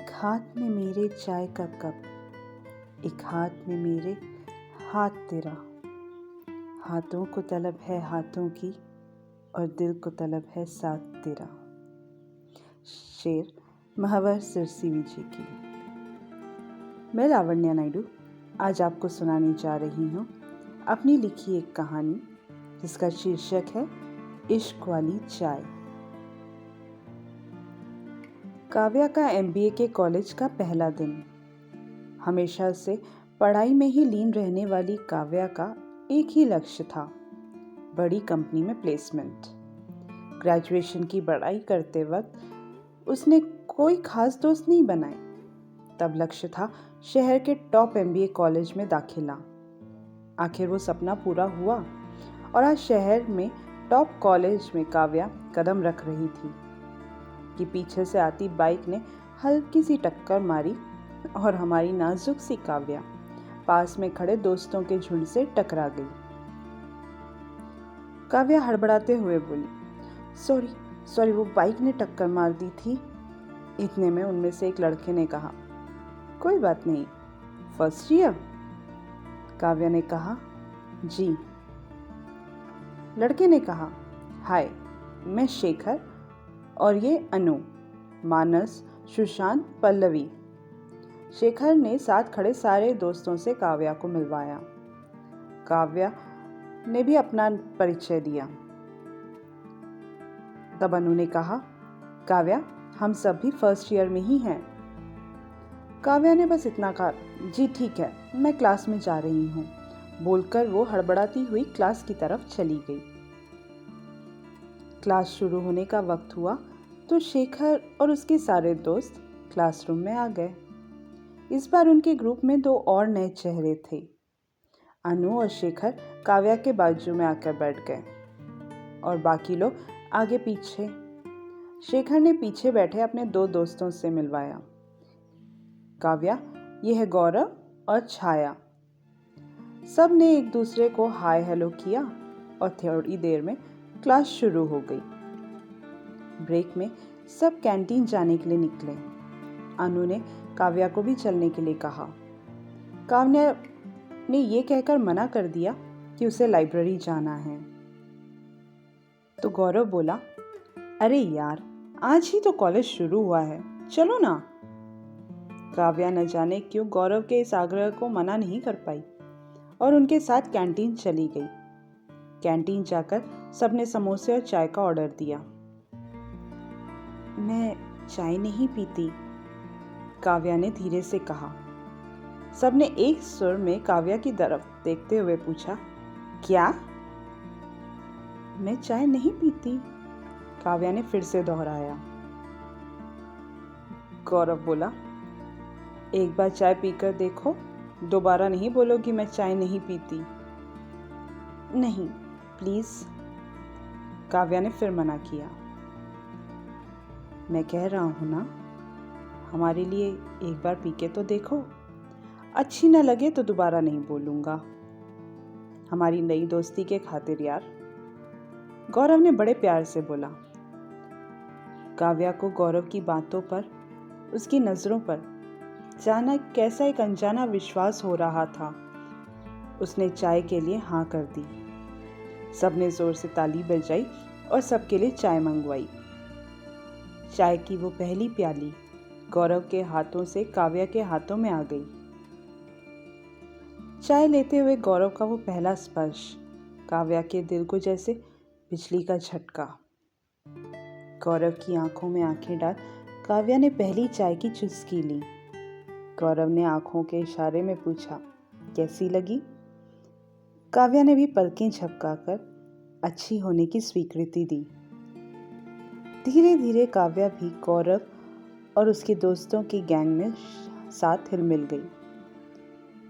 एक हाथ में मेरे चाय का कप, एक हाथ में मेरे हाथ तेरा। हाथों को तलब है हाथों की और दिल को तलब है साथ तेरा। शेर महावर सिरसी विजय की। मैं लावण्या नायडू आज आपको सुनाने जा रही हूँ अपनी लिखी एक कहानी जिसका शीर्षक है इश्क वाली चाय। काव्या का MBA के कॉलेज का पहला दिन। हमेशा से पढ़ाई में ही लीन रहने वाली काव्या का एक ही लक्ष्य था, बड़ी कंपनी में प्लेसमेंट। ग्रेजुएशन की पढ़ाई करते वक्त उसने कोई खास दोस्त नहीं बनाए। तब लक्ष्य था शहर के टॉप MBA कॉलेज में दाखिला। आखिर वो सपना पूरा हुआ और आज शहर में टॉप कॉलेज में काव्या कदम रख रही थी कि पीछे से आती बाइक ने हल्की सी टक्कर मारी और हमारी नाजुक सी काव्या पास में खड़े दोस्तों के झुंड से टकरा गई। काव्या हड़बड़ाते हुए बोली, सॉरी वो बाइक ने टक्कर मार दी थी। इतने में उनमें से एक लड़के ने कहा, कोई बात नहीं, फर्स्ट ईयर? काव्या ने कहा, जी। लड़के ने कहा, हाय, मैं शेखर और ये अनु, मानस, सुशांत, पल्लवी। शेखर ने साथ खड़े सारे दोस्तों से काव्या को मिलवाया। काव्या ने भी अपना परिचय दिया। तब अनु ने कहा, काव्या, हम सब भी फर्स्ट ईयर में ही हैं। काव्या ने बस इतना कहा, जी ठीक है, मैं क्लास में जा रही हूँ, बोलकर वो हड़बड़ाती हुई क्लास की तरफ चली गई। क्लास शुरू होने का वक्त हुआ तो शेखर और उसके सारे दोस्त क्लासरूम में आ गए। इस बार उनके ग्रुप में 2 और नए चेहरे थे। अनु और शेखर काव्या के बाजू में आकर बैठ गए और बाकी लोग आगे पीछे। शेखर ने पीछे बैठे अपने 2 दोस्तों से मिलवाया। काव्या, ये है गौरव और छाया। सब ने एक दूसरे को हाय हेलो किया और थोड़ी देर में क्लास शुरू हो गई। ब्रेक में सब कैंटीन जाने के लिए निकले। अनु ने काव्या को भी चलने के लिए कहा। काव्या ने ये कहकर मना कर दिया कि उसे लाइब्रेरी जाना है। तो गौरव बोला, अरे यार, आज ही तो कॉलेज शुरू हुआ है, चलो ना। काव्या न जाने क्यों गौरव के इस आग्रह को मना नहीं कर पाई और उनके साथ कैंटीन चली गई। कैंटीन जाकर सबने समोसे और चाय का ऑर्डर दिया। मैं चाय नहीं पीती, काव्या ने धीरे से कहा। सबने एक सुर में काव्या की तरफ देखते हुए पूछा, क्या? मैं चाय नहीं पीती, काव्या ने फिर से दोहराया। गौरव बोला, एक बार चाय पीकर देखो, दोबारा नहीं बोलोगी मैं चाय नहीं पीती। नहीं प्लीज, काव्या ने फिर मना किया। मैं कह रहा हूं ना, हमारे लिए एक बार पी के तो देखो, अच्छी न लगे तो दोबारा नहीं बोलूंगा, हमारी नई दोस्ती के खातिर यार, गौरव ने बड़े प्यार से बोला। काव्या को गौरव की बातों पर, उसकी नजरों पर जाना कैसा एक अनजाना विश्वास हो रहा था। उसने चाय के लिए हाँ कर दी। सबने जोर से ताली बजाई और सबके लिए चाय मंगवाई। चाय की वो पहली प्याली गौरव के हाथों से काव्या के हाथों में आ गई। चाय लेते हुए गौरव का वो पहला स्पर्श काव्या के दिल को जैसे बिजली का झटका। गौरव की आंखों में आंखें डाल काव्या ने पहली चाय की चुस्की ली। गौरव ने आंखों के इशारे में पूछा, कैसी लगी? काव्या ने भी पलकें झपकाकर अच्छी होने की स्वीकृति दी। धीरे धीरे काव्या भी गौरव और उसके दोस्तों की गैंग में साथ हिल मिल गई।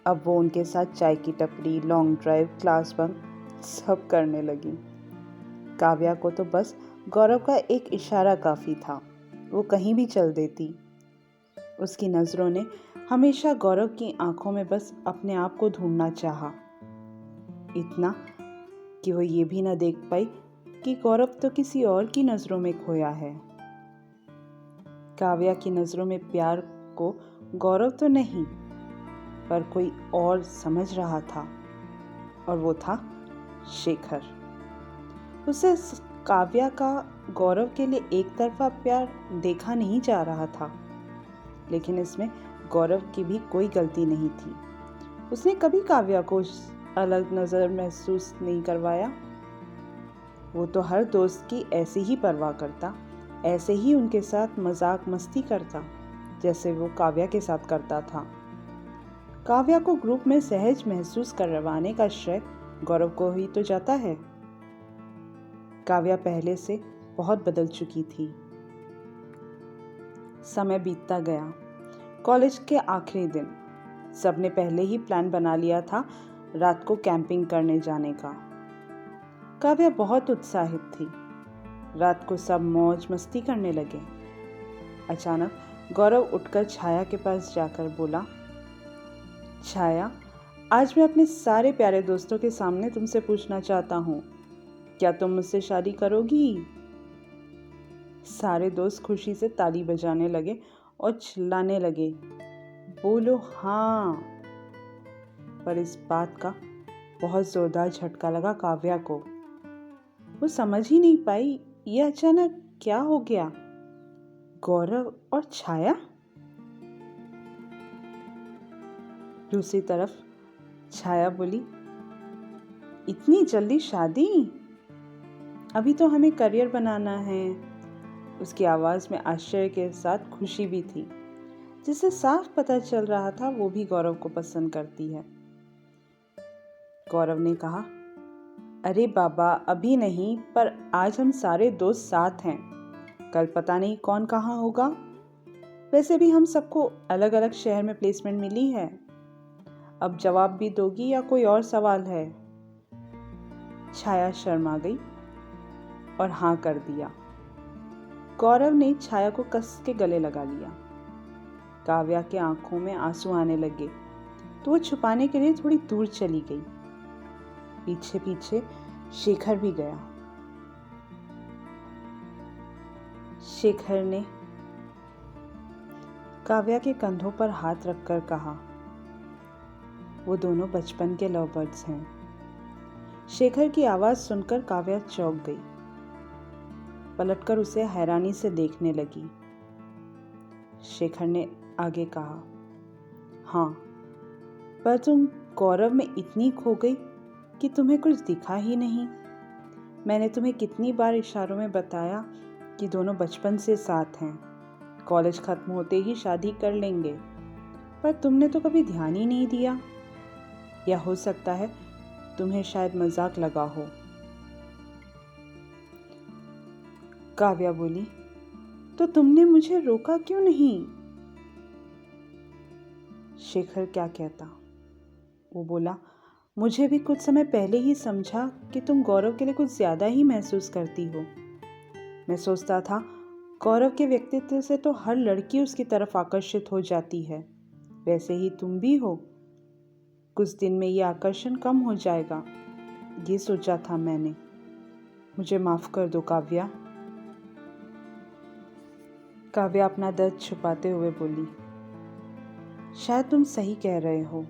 अब वो उनके साथ चाय की टपरी, लॉन्ग ड्राइव, क्लास बंक सब करने लगी। काव्या को तो बस गौरव का एक इशारा काफी था, वो कहीं भी चल देती। उसकी नजरों ने हमेशा गौरव की आंखों में बस अपने आप को ढूंढना चाहा, इतना कि वो ये भी न देख पाई कि गौरव तो किसी और की नजरों में खोया है। काव्या की नजरों में प्यार को गौरव तो नहीं, पर कोई और समझ रहा था, और वो था शेखर। उसे काव्या का गौरव के लिए एक तरफा प्यार देखा नहीं जा रहा था, लेकिन इसमें गौरव की भी कोई गलती नहीं थी। उसने कभी काव्या को अलग नज़र महसूस नहीं करवाया। वो तो हर दोस्त की ऐसी ही परवाह करता, ऐसे ही उनके साथ मजाक मस्ती करता, जैसे वो काव्या के साथ करता था। काव्या को ग्रुप में सहज महसूस करवाने का श्रेय गौरव को ही तो जाता है। काव्या पहले से बहुत बदल चुकी थी। समय बीतता गया। कॉलेज के आखिरी दिन सबने पहले ही प्लान बना लिया था रात को कैंपिंग करने जाने का। काव्या बहुत उत्साहित थी। रात को सब मौज मस्ती करने लगे। अचानक गौरव उठकर छाया के पास जाकर बोला, छाया, आज मैं अपने सारे प्यारे दोस्तों के सामने तुमसे पूछना चाहता हूँ, क्या तुम मुझसे शादी करोगी? सारे दोस्त खुशी से ताली बजाने लगे और चिल्लाने लगे, बोलो हाँ। पर इस बात का बहुत जोरदार झटका लगा काव्या को। वो समझ ही नहीं पाई ये अचानक क्या हो गया। गौरव और छाया? दूसरी तरफ छाया बोली, इतनी जल्दी शादी? अभी तो हमें करियर बनाना है। उसकी आवाज़ में आश्चर्य के साथ खुशी भी थी, जिससे साफ पता चल रहा था वो भी गौरव को पसंद करती है। गौरव ने कहा, अरे बाबा, अभी नहीं, पर आज हम सारे दोस्त साथ हैं। कल पता नहीं कौन कहाँ होगा। वैसे भी हम सबको अलग अलग शहर में प्लेसमेंट मिली है। अब जवाब भी दोगी या कोई और सवाल है? छाया शर्मा गई और हाँ कर दिया। गौरव ने छाया को कस के गले लगा लिया। काव्या के आंखों में आंसू आने लगे तो वो छुपाने के लिए थोड़ी दूर चली गई। पीछे पीछे शेखर भी गया। शेखर ने काव्या के कंधों पर हाथ रखकर कहा, वो दोनों बचपन के लव बर्ड्स हैं। शेखर की आवाज सुनकर काव्या चौंक गई। पलटकर उसे हैरानी से देखने लगी। शेखर ने आगे कहा, हाँ, पर तुम गौरव में इतनी खो गई कि तुम्हें कुछ दिखा ही नहीं। मैंने तुम्हें कितनी बार इशारों में बताया कि दोनों बचपन से साथ हैं, कॉलेज खत्म होते ही शादी कर लेंगे, पर तुमने तो कभी ध्यान ही नहीं दिया। या हो सकता है तुम्हें शायद मजाक लगा हो। काव्या बोली, तो तुमने मुझे रोका क्यों नहीं? शेखर क्या कहता। वो बोला, मुझे भी कुछ समय पहले ही समझा कि तुम गौरव के लिए कुछ ज़्यादा ही महसूस करती हो। मैं सोचता था गौरव के व्यक्तित्व से तो हर लड़की उसकी तरफ आकर्षित हो जाती है, वैसे ही तुम भी हो। कुछ दिन में ये आकर्षण कम हो जाएगा, ये सोचा था मैंने। मुझे माफ़ कर दो काव्या। काव्या अपना दर्द छुपाते हुए बोली, शायद तुम सही कह रहे हो,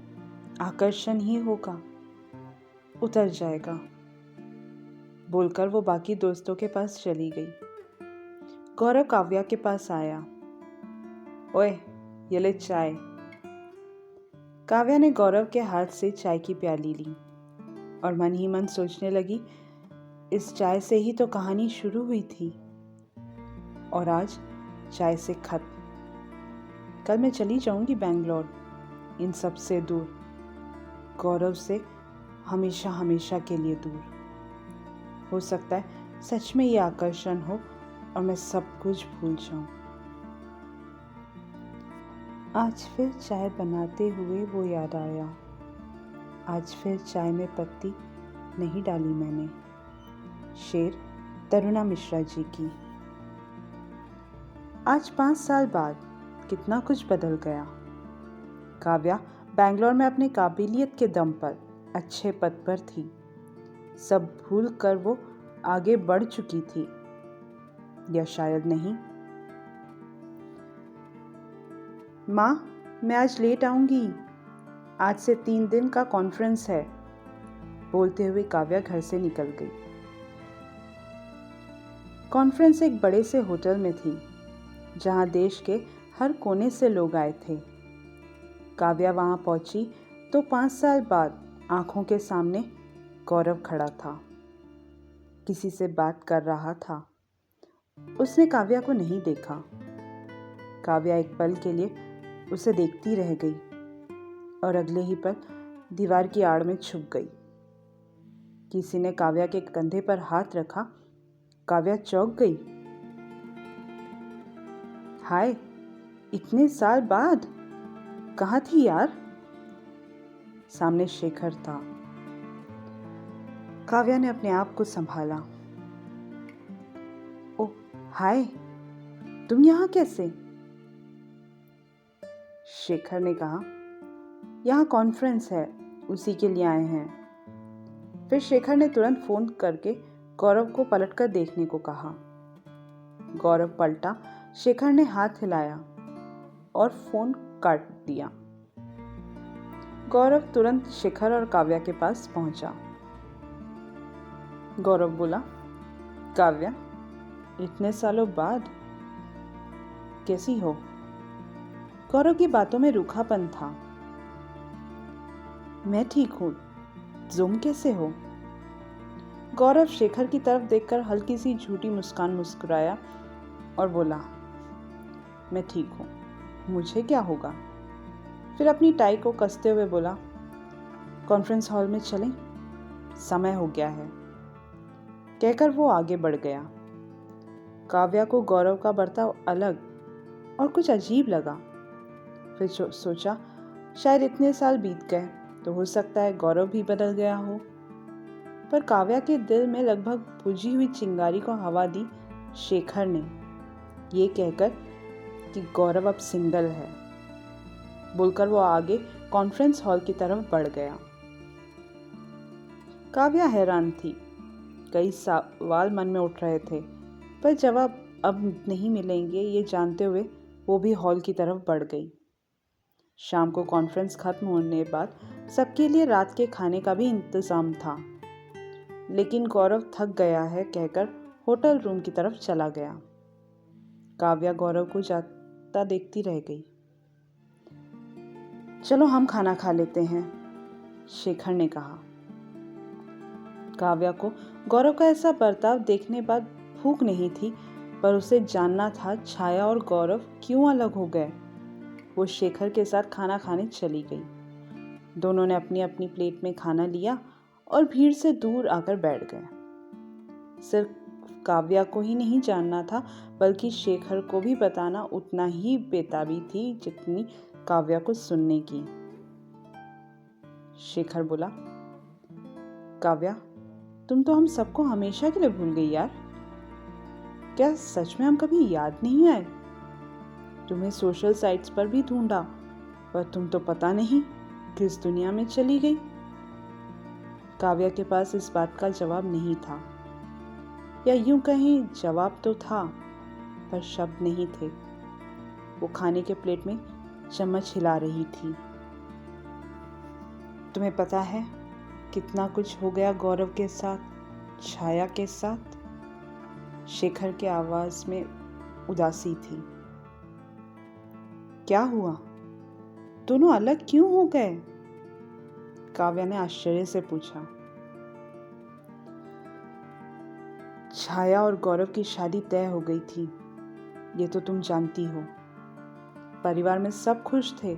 आकर्षण ही होगा, उतर जाएगा। बोलकर वो बाकी दोस्तों के पास चली गई। गौरव काव्या के पास आया। ओए, ये ले चाय। काव्या ने गौरव के हाथ से चाय की प्याली ली और मन ही मन सोचने लगी, इस चाय से ही तो कहानी शुरू हुई थी और आज चाय से खत्म। कल मैं चली जाऊंगी बैंगलोर, इन सब से दूर, गौरव से हमेशा हमेशा के लिए दूर। हो सकता है सच में ये आकर्षण हो और मैं सब कुछ भूल जाऊं। आज फिर चाय बनाते हुए वो याद आया, आज फिर चाय में पत्ती नहीं डाली मैंने। शेर तरुणा मिश्रा जी की। आज 5 साल बाद कितना कुछ बदल गया। काव्या बैंगलोर में अपनी काबिलियत के दम पर अच्छे पद पर थी। सब भूल कर वो आगे बढ़ चुकी थी, या शायद नहीं। माँ, मैं आज लेट आऊँगी, आज से 3 दिन का कॉन्फ्रेंस है, बोलते हुए काव्या घर से निकल गई। कॉन्फ्रेंस एक बड़े से होटल में थी, जहाँ देश के हर कोने से लोग आए थे। काव्या वहाँ पहुँची तो 5 साल बाद आंखों के सामने गौरव खड़ा था, किसी से बात कर रहा था। उसने काव्या को नहीं देखा। काव्या एक पल के लिए उसे देखती रह गई और अगले ही पल दीवार की आड़ में छुप गई। किसी ने काव्या के कंधे पर हाथ रखा। काव्या चौंक गई। हाय, इतने साल बाद कहाँ थी यार? सामने शेखर था। काव्या ने अपने आप को संभाला। ओह हाय, तुम यहाँ कैसे? शेखर ने कहा, यहाँ कॉन्फ्रेंस है, उसी के लिए आए हैं। फिर शेखर ने तुरंत फोन करके गौरव को पलटकर देखने को कहा। गौरव पलटा। शेखर ने हाथ हिलाया और फोन काट दिया। गौरव तुरंत शेखर और काव्या के पास पहुंचा। गौरव बोला, काव्या, इतने सालों बाद कैसी हो? गौरव की बातों में रूखापन था। मैं ठीक हूं, तुम कैसे हो? गौरव शेखर की तरफ देखकर हल्की सी झूठी मुस्कान मुस्कुराया और बोला, मैं ठीक हूं, मुझे क्या होगा? फिर अपनी टाई को कसते हुए बोला, कॉन्फ्रेंस हॉल में चलें, समय हो गया है। कहकर वो आगे बढ़ गया। काव्या को गौरव का बर्ताव अलग और कुछ अजीब लगा। फिर सोचा, शायद इतने साल बीत गए तो हो सकता है गौरव भी बदल गया हो। पर काव्या के दिल में लगभग बुझी हुई चिंगारी को हवा दी शेखर ने, ये कहकर कि गौरव अब सिंगल है। बोलकर वो आगे कॉन्फ्रेंस हॉल की तरफ बढ़ गया। काव्या हैरान थी। कई सवाल मन में उठ रहे थे, पर जवाब अब नहीं मिलेंगे ये जानते हुए वो भी हॉल की तरफ बढ़ गई। शाम को कॉन्फ्रेंस खत्म होने बाद सबके लिए रात के खाने का भी इंतजाम था, लेकिन गौरव थक गया है कहकर होटल रूम की तरफ चला गया। काव्या गौरव को जाता देखती रह गई। चलो हम खाना खा लेते हैं, शेखर ने कहा। काव्या को गौरव का ऐसा बर्ताव देखने बाद भूख नहीं थी, पर उसे जानना था छाया और गौरव क्यों अलग हो गए। वो शेखर के साथ खाना खाने चली गई। दोनों ने अपनी अपनी प्लेट में खाना लिया और भीड़ से दूर आकर बैठ गए। सिर्फ काव्या को ही नहीं जानना था, बल्कि शेखर को भी बताना उतना ही बेताबी थी जितनी काव्या को सुनने की। शेखर बोला, काव्या, तुम तो हम सबको हमेशा के लिए भूल गई यार। क्या सच में हम कभी याद नहीं आए? तुम्हें सोशल साइट्स पर भी ढूंढा, पर तुम तो पता नहीं किस दुनिया में चली गई। काव्या के पास इस बात का जवाब नहीं था, या यूं कहें जवाब तो था पर शब्द नहीं थे। वो खाने के प्लेट में चम्मच हिला रही थी। तुम्हें पता है कितना कुछ हो गया गौरव के साथ, छाया के साथ? शेखर के आवाज में उदासी थी। क्या हुआ? दोनों अलग क्यों हो गए? काव्या ने आश्चर्य से पूछा। छाया और गौरव की शादी तय हो गई थी, ये तो तुम जानती हो। परिवार में सब खुश थे,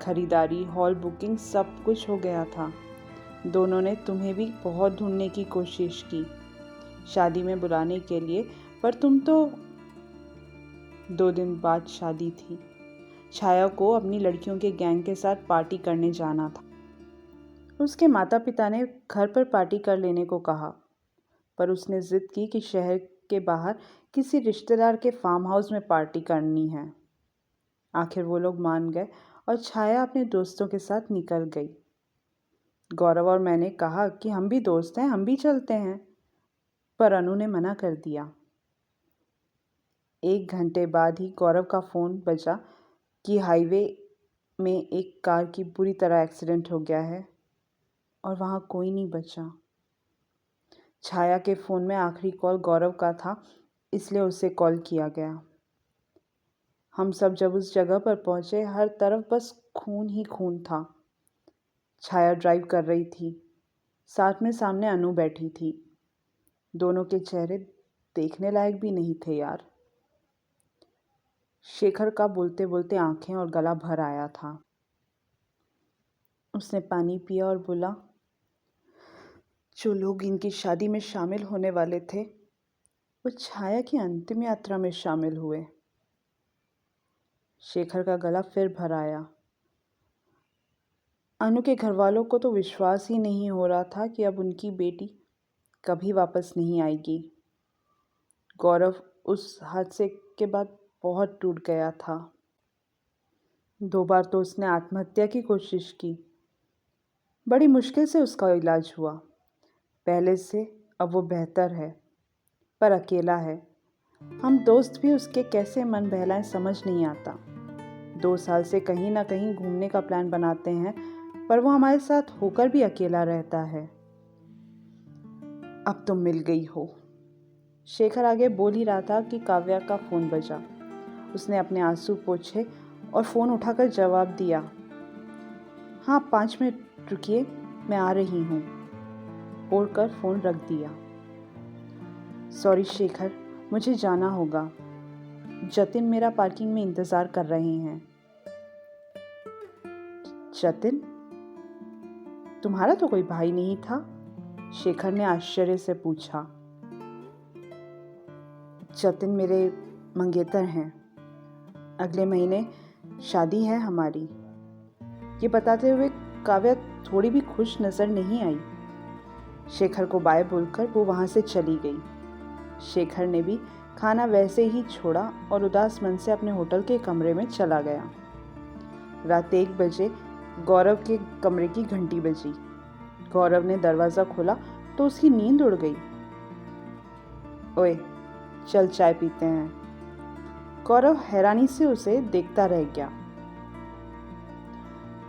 खरीदारी, हॉल बुकिंग सब कुछ हो गया था। दोनों ने तुम्हें भी बहुत ढूंढने की कोशिश की शादी में बुलाने के लिए, पर तुम तो 2 दिन बाद शादी थी। छाया को अपनी लड़कियों के गैंग के साथ पार्टी करने जाना था। उसके माता पिता ने घर पर पार्टी कर लेने को कहा, पर उसने जिद की कि शहर के बाहर किसी रिश्तेदार के फार्म हाउस में पार्टी करनी है। आखिर वो लोग मान गए और छाया अपने दोस्तों के साथ निकल गई। गौरव और मैंने कहा कि हम भी दोस्त हैं, हम भी चलते हैं, पर अनु ने मना कर दिया। 1 घंटे बाद ही गौरव का फ़ोन बजा कि हाईवे में एक कार की बुरी तरह एक्सीडेंट हो गया है और वहाँ कोई नहीं बचा। छाया के फ़ोन में आखिरी कॉल गौरव का था, इसलिए उसे कॉल किया गया। हम सब जब उस जगह पर पहुँचे, हर तरफ बस खून ही खून था। छाया ड्राइव कर रही थी, साथ में सामने अनु बैठी थी। दोनों के चेहरे देखने लायक भी नहीं थे यार। शेखर का बोलते बोलते आंखें और गला भर आया था। उसने पानी पिया और बोला, जो लोग इनकी शादी में शामिल होने वाले थे वो छाया की अंतिम यात्रा में शामिल हुए। शेखर का गला फिर भर आया। अनु के घर वालों को तो विश्वास ही नहीं हो रहा था कि अब उनकी बेटी कभी वापस नहीं आएगी। गौरव उस हादसे के बाद बहुत टूट गया था। 2 बार तो उसने आत्महत्या की कोशिश की। बड़ी मुश्किल से उसका इलाज हुआ। पहले से अब वो बेहतर है, पर अकेला है। हम दोस्त भी उसके कैसे मन बहलाएं समझ नहीं आता। 2 साल से कहीं ना कहीं घूमने का प्लान बनाते हैं, पर वो हमारे साथ होकर भी अकेला रहता है। अब तुम मिल गई हो। शेखर आगे बोल ही रहा था कि काव्या का फ़ोन बजा। उसने अपने आंसू पोंछे और फ़ोन उठाकर जवाब दिया, हाँ 5 मिनट रुकिए, मैं आ रही हूँ, बोलकर फ़ोन रख दिया। सॉरी शेखर, मुझे जाना होगा। जतिन मेरा पार्किंग में इंतज़ार कर रहे हैं। जतिन? तुम्हारा तो कोई भाई नहीं था? शेखर ने आश्चर्य से पूछा। जतिन मेरे मंगेतर हैं। अगले महीने शादी है हमारी। ये बताते हुए काव्या थोड़ी भी खुश नज़र नहीं आई। शेखर को बाय बोलकर वो वहाँ से चली गई। शेखर ने भी खाना वैसे ही छोड़ा और उदास मन से अपने होटल के कमरे में चला गया। रात 1 बजे गौरव के कमरे की घंटी बजी। गौरव ने दरवाज़ा खोला तो उसकी नींद उड़ गई। ओए, चल चाय पीते हैं। गौरव हैरानी से उसे देखता रह गया।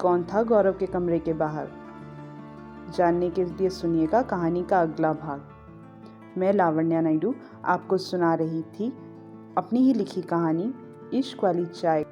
कौन था गौरव के कमरे के बाहर? जानने के लिए सुनिएगा कहानी का अगला भाग। मैं लावण्या नायडू आपको सुना रही थी अपनी ही लिखी कहानी इश्क वाली चाय।